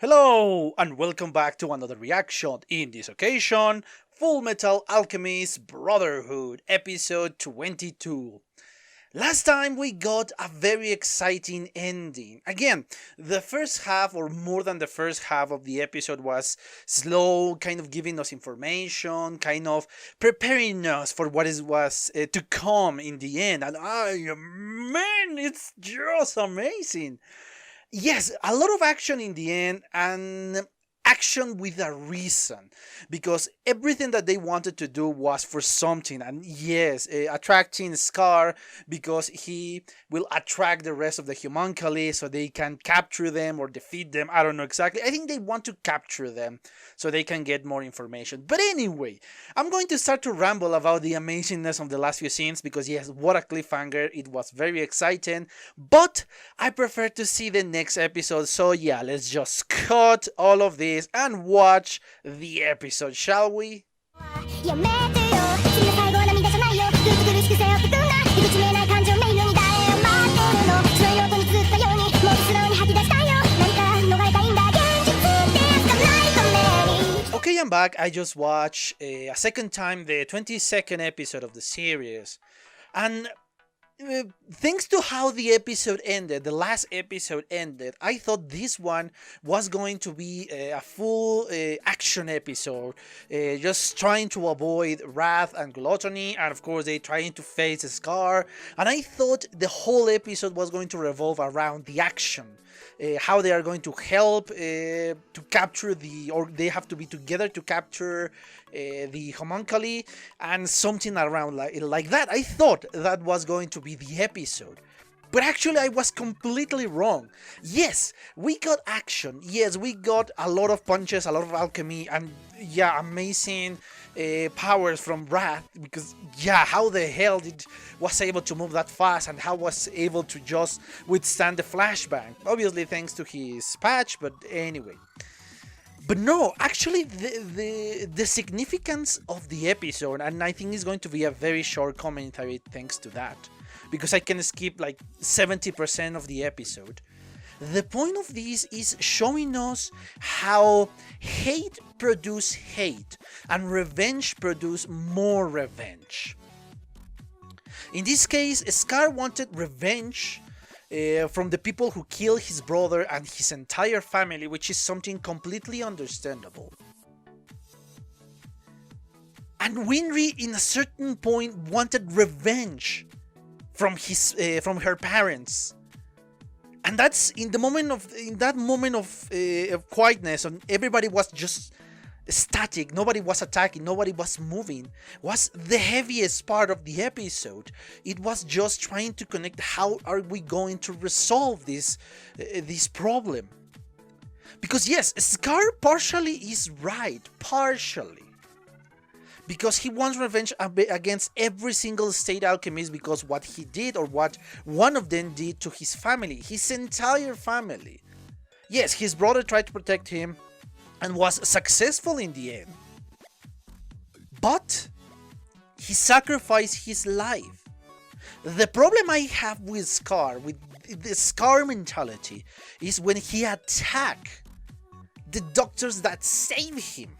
Hello and welcome back to another reaction. In this occasion, Fullmetal Alchemist Brotherhood episode 22. Last time we got a very exciting ending. Again, the first half or more than the first half of the episode was slow, kind of giving us information, kind of preparing us for what was to come in the end. And man, it's just amazing. Yes, a lot of action in the end, and action with a reason, because everything that they wanted to do was for something. And yes, attracting Scar because he will attract the rest of the homunculi so they can capture them or defeat them. I don't know exactly. I think they want to capture them so they can get more information. But anyway, I'm going to start to ramble about the amazingness of the last few scenes because yes, what a cliffhanger. It was very exciting, but I prefer to see the next episode. So yeah, let's just cut all of this and watch the episode, shall we? Okay, I'm back. I just watched a second time the 22nd episode of the series, and thanks to how the episode ended, the last episode ended, I thought this one was going to be a full action episode, just trying to avoid wrath and gluttony, and of course they trying to face Scar. And I thought the whole episode was going to revolve around the action. How they are going to help to capture or they have to be together to capture the homunculi, and something around like that. I thought that was going to be the episode. But actually, I was completely wrong. Yes, we got action. Yes, we got a lot of punches, a lot of alchemy, and yeah, amazing powers from Wrath. Because yeah, how the hell did was able to move that fast, and how was able to just withstand the flashbang? Obviously, thanks to his patch. But anyway. But no, actually, the significance of the episode, and I think it's going to be a very short commentary thanks to that, because I can skip like 70% of the episode. The point of this is showing us how hate produces hate, and revenge produces more revenge. In this case, Scar wanted revenge from the people who killed his brother and his entire family, which is something completely understandable. And Winry, in a certain point, wanted revenge from her parents, and that's in that moment of quietness, and everybody was just static. Nobody was attacking, nobody was moving. Was the heaviest part of the episode. It was just trying to connect. How are we going to resolve this problem? Because yes, Scar partially is right, partially, because he wants revenge against every single state alchemist, because what he did, or what one of them did to his family, his entire family. Yes, his brother tried to protect him and was successful in the end, but he sacrificed his life. The problem I have with Scar, with the Scar mentality, is when he attacks the doctors that save him.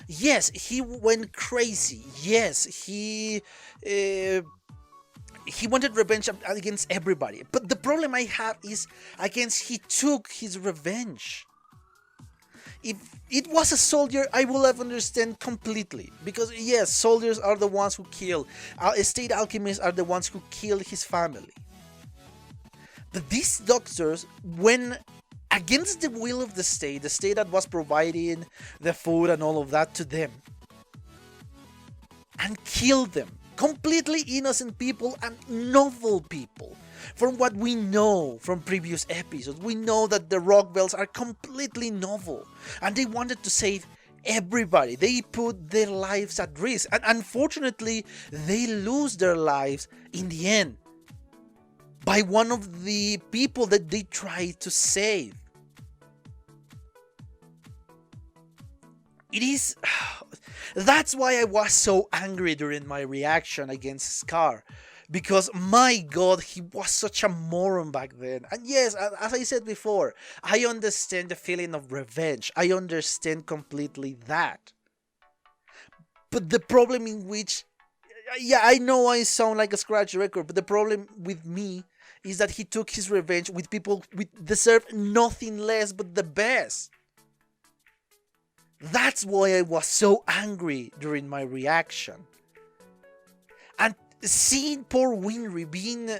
Yes, he went crazy. Yes, he wanted revenge against everybody. But the problem I have is against he took his revenge. If it was a soldier, I would have understood completely. Because yes, soldiers are the ones who kill. State alchemists are the ones who kill his family. But these doctors, when against the will of the state that was providing the food and all of that to them, and killed them. Completely innocent people and novel people. From what we know from previous episodes, we know that the Rockbells are completely novel, and they wanted to save everybody. They put their lives at risk, and unfortunately, they lose their lives in the end by one of the people that they tried to save. It is... That's why I was so angry during my reaction against Scar. Because my god, he was such a moron back then. And yes, as I said before, I understand the feeling of revenge. I understand completely that. But the problem in which, yeah, I know I sound like a scratch record, but the problem with me is that he took his revenge with people who deserve nothing less but the best. That's why I was so angry during my reaction. And seeing poor Winry being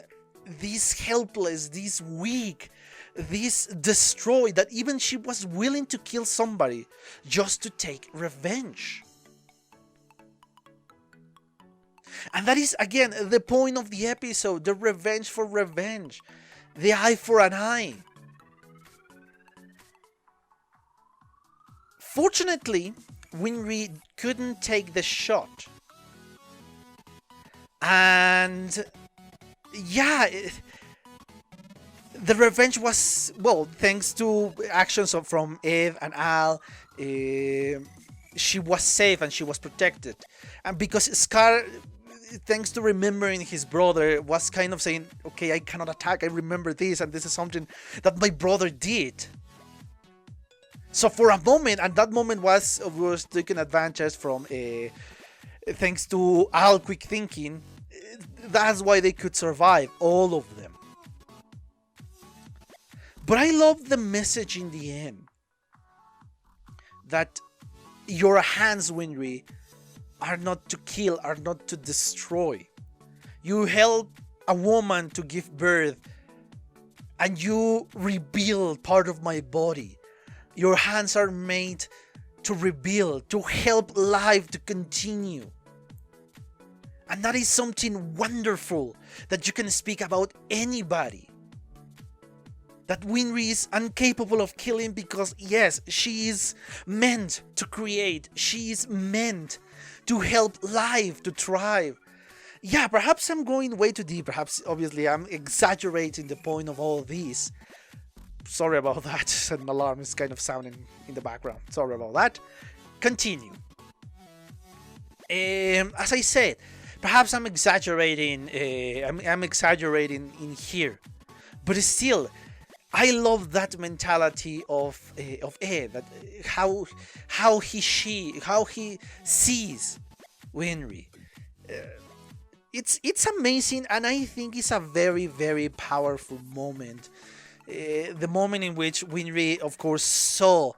this helpless, this weak, this destroyed, that even she was willing to kill somebody just to take revenge. And that is, again, the point of the episode, the revenge for revenge, the eye for an eye. Fortunately, Winry couldn't take the shot. And yeah, the revenge was, well, thanks to actions from Ed and Al, she was safe and she was protected. And because Scar, thanks to remembering his brother, was kind of saying, okay, I cannot attack, I remember this, and this is something that my brother did. So for a moment, and that moment was taken advantage from, thanks to Al quick thinking, that's why they could survive, all of them. But I love the message in the end, that your hands, Winry, are not to kill, are not to destroy. You help a woman to give birth, and you rebuild part of my body. Your hands are made to rebuild, to help life to continue. And that is something wonderful that you can speak about anybody. That Winry is incapable of killing because, yes, she is meant to create. She is meant to help life to thrive. Yeah, perhaps I'm going way too deep. Perhaps, obviously, I'm exaggerating the point of all this. Sorry about that. An alarm is kind of sounding in the background. Sorry about that. Continue. As I said, perhaps I'm exaggerating. I'm exaggerating in here, but still, I love that mentality of Ed. That how he sees Winry. It's amazing, and I think it's a very, very powerful moment. The moment in which Winry, of course, saw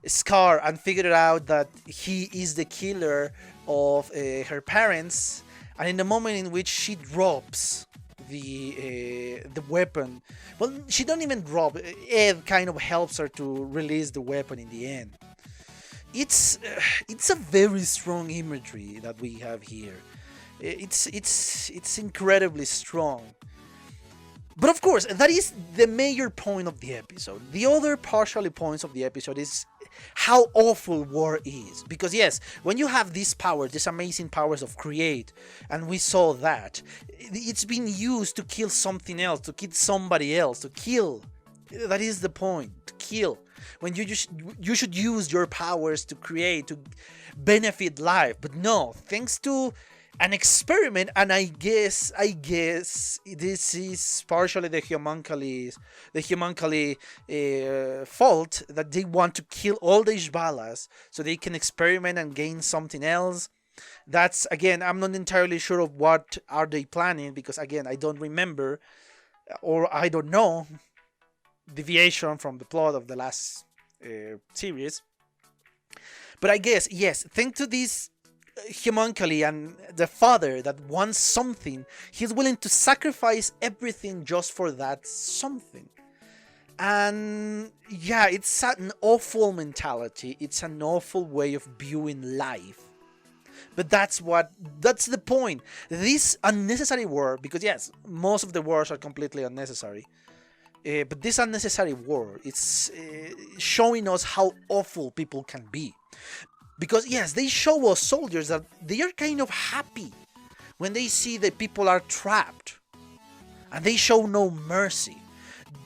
Scar and figured out that he is the killer of her parents, and in the moment in which she drops the weapon, well, she don't even drop. Ed kind of helps her to release the weapon in the end. It's a very strong imagery that we have here. It's incredibly strong. But of course, that is the major point of the episode. The other partially points of the episode is how awful war is. Because yes, when you have these powers, these amazing powers of create, and we saw that, it's been used to kill something else, to kill somebody else, to kill. That is the point, to kill. When you should use your powers to create, to benefit life. But no, thanks to an experiment, and I guess this is partially the homunculi fault, that they want to kill all the Ishbalas so they can experiment and gain something else. That's, again, I'm not entirely sure of what are they planning, because again, I don't remember, or I don't know, deviation from the plot of the last series. But I guess, yes, thanks to this homunculi and the father that wants something, he's willing to sacrifice everything just for that something. And yeah, it's an awful mentality, it's an awful way of viewing life. But that's the point. This unnecessary war, because yes, most of the wars are completely unnecessary, but this unnecessary war, it's showing us how awful people can be. Because yes, they show us soldiers that they are kind of happy when they see that people are trapped, and they show no mercy.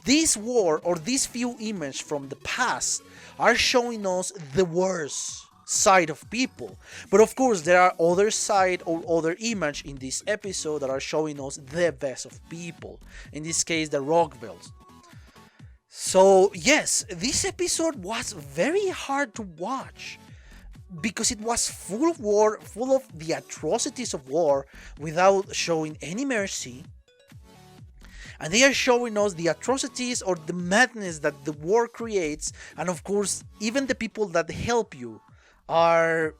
This war, or these few images from the past, are showing us the worst side of people. But of course, there are other side or other image in this episode that are showing us the best of people. In this case, the Rockvilles. So yes, this episode was very hard to watch because it was full of war, full of the atrocities of war without showing any mercy. And they are showing us the atrocities or the madness that the war creates. And of course, even the people that help you are,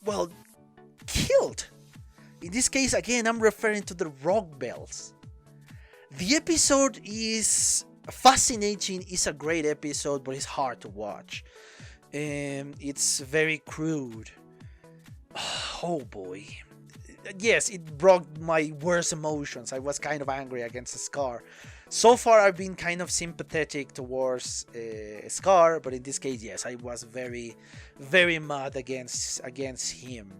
well, killed. In this case, again, I'm referring to the Rockvilles. The episode is fascinating, it's a great episode, but it's hard to watch. It's very crude. Oh boy. Yes, it brought my worst emotions. I was kind of angry against Scar. So far, I've been kind of sympathetic towards Scar, but in this case, yes, I was very, very mad against him.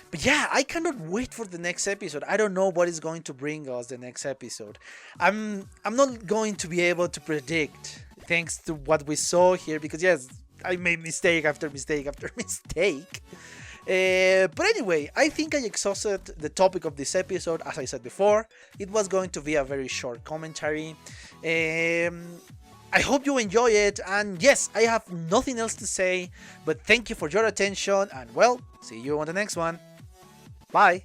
But yeah, I cannot wait for the next episode. I don't know what is going to bring us the next episode. I'm not going to be able to predict thanks to what we saw here, because yes, I made mistake after mistake after mistake. But anyway, I think I exhausted the topic of this episode. As I said before, it was going to be a very short commentary. I hope you enjoy it, and yes, I have nothing else to say, but thank you for your attention, and well, see you on the next one. Bye!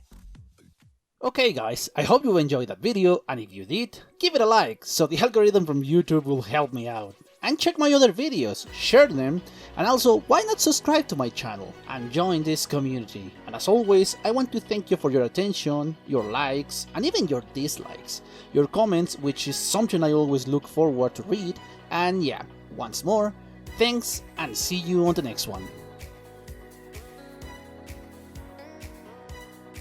Okay guys, I hope you enjoyed that video, and if you did, give it a like, so the algorithm from YouTube will help me out. And check my other videos, share them, and also why not subscribe to my channel and join this community. And as always, I want to thank you for your attention, your likes, and even your dislikes, your comments, which is something I always look forward to read. And yeah, once more, thanks and see you on the next one.